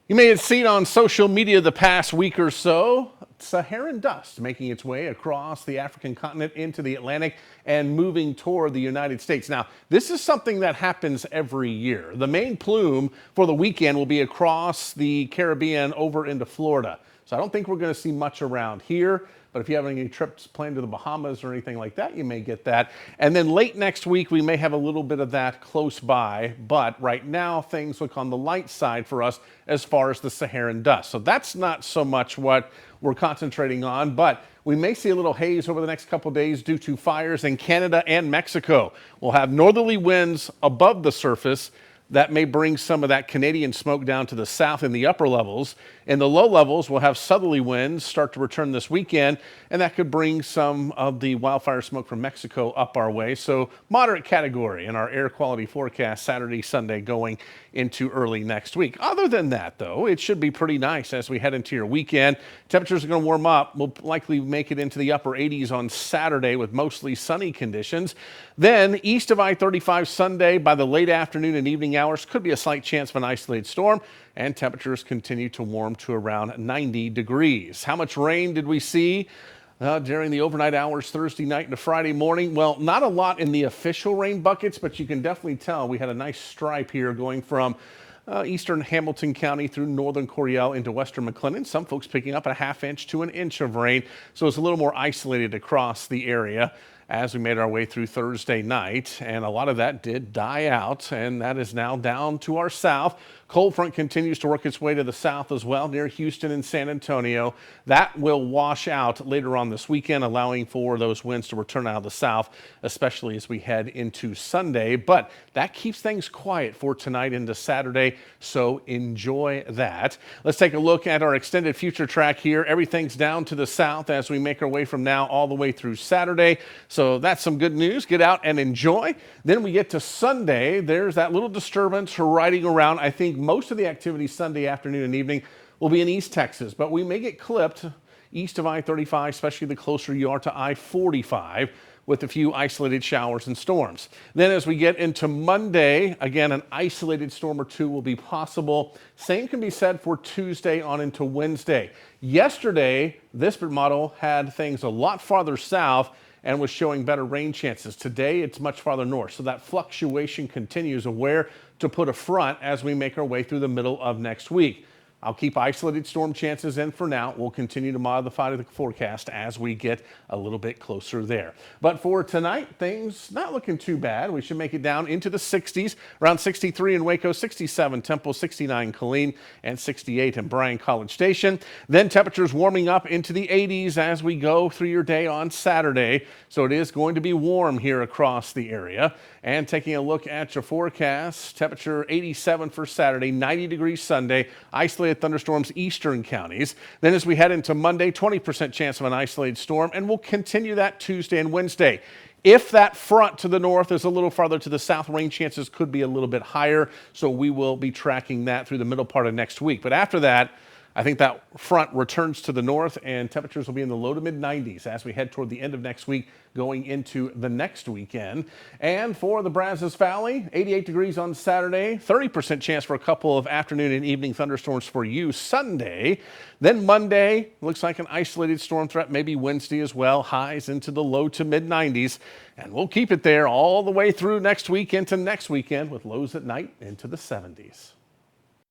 You may have seen on social media the past week or so, Saharan dust making its way across the African continent into the Atlantic and moving toward the United States. Now, this is something that happens every year. The main plume for the weekend will be across the Caribbean over into Florida. So I don't think we're going to see much around here. But if you have any trips planned to the Bahamas or anything like that, you may get that. And then late next week, we may have a little bit of that close by. But right now, things look on the light side for us as far as the Saharan dust. So that's not so much what we're concentrating on. But we may see a little haze over the next couple of days due to fires in Canada and Mexico. We'll have northerly winds above the surface. That may bring some of that Canadian smoke down to the south in the upper levels. In the low levels, we'll have southerly winds start to return this weekend, and that could bring some of the wildfire smoke from Mexico up our way. So moderate category in our air quality forecast Saturday, Sunday going into early next week. Other than that, though, it should be pretty nice as we head into your weekend. Temperatures are going to warm up. We'll likely make it into the upper 80s on Saturday with mostly sunny conditions. Then east of I-35 Sunday by the late afternoon and evening hours could be a slight chance of an isolated storm, and temperatures continue to warm to around 90 degrees. How much rain did we see during the overnight hours Thursday night into Friday morning? Well, not a lot in the official rain buckets, but you can definitely tell we had a nice stripe here going from eastern Hamilton County through northern Coryell into western McLennan. Some folks picking up a ½ inch to an inch of rain, so it's a little more isolated across the area as we made our way through Thursday night, and a lot of that did die out, and that is now down to our south. Cold front continues to work its way to the south as well, near Houston and San Antonio. That will wash out later on this weekend, allowing for those winds to return out of the south, especially as we head into Sunday. But that keeps things quiet for tonight into Saturday, so enjoy that. Let's take a look at our extended future track here. Everything's down to the south as we make our way from now all the way through Saturday. So that's some good news. Get out and enjoy. Then we get to Sunday. There's that little disturbance riding around. I think most of the activity Sunday afternoon and evening will be in East Texas, but we may get clipped east of I-35, especially the closer you are to I-45, with a few isolated showers and storms. Then as we get into Monday, again, an isolated storm or two will be possible. Same can be said for Tuesday on into Wednesday. Yesterday, this model had things a lot farther south and was showing better rain chances. Today, it's much farther north, so that fluctuation continues of where to put a front as we make our way through the middle of next week. I'll keep isolated storm chances in for now. We'll continue to modify the forecast as we get a little bit closer there. But for tonight, things not looking too bad. We should make it down into the 60s, around 63 in Waco, 67 Temple, 69 Killeen, and 68 in Bryan College Station. Then temperatures warming up into the 80s as we go through your day on Saturday. So it is going to be warm here across the area. And taking a look at your forecast, temperature 87 for Saturday, 90 degrees Sunday, isolated thunderstorms eastern counties. Then as we head into Monday, 20% chance of an isolated storm, and we'll continue that Tuesday and Wednesday. If that front to the north is a little farther to the south, rain chances could be a little bit higher, so we will be tracking that through the middle part of next week. But after that, I think that front returns to the north and temperatures will be in the low to mid 90s as we head toward the end of next week going into the next weekend. And for the Brazos Valley, 88 degrees on Saturday, 30% chance for a couple of afternoon and evening thunderstorms for you Sunday. Then Monday, looks like an isolated storm threat, maybe Wednesday as well, highs into the low to mid 90s. And we'll keep it there all the way through next week into next weekend with lows at night into the 70s.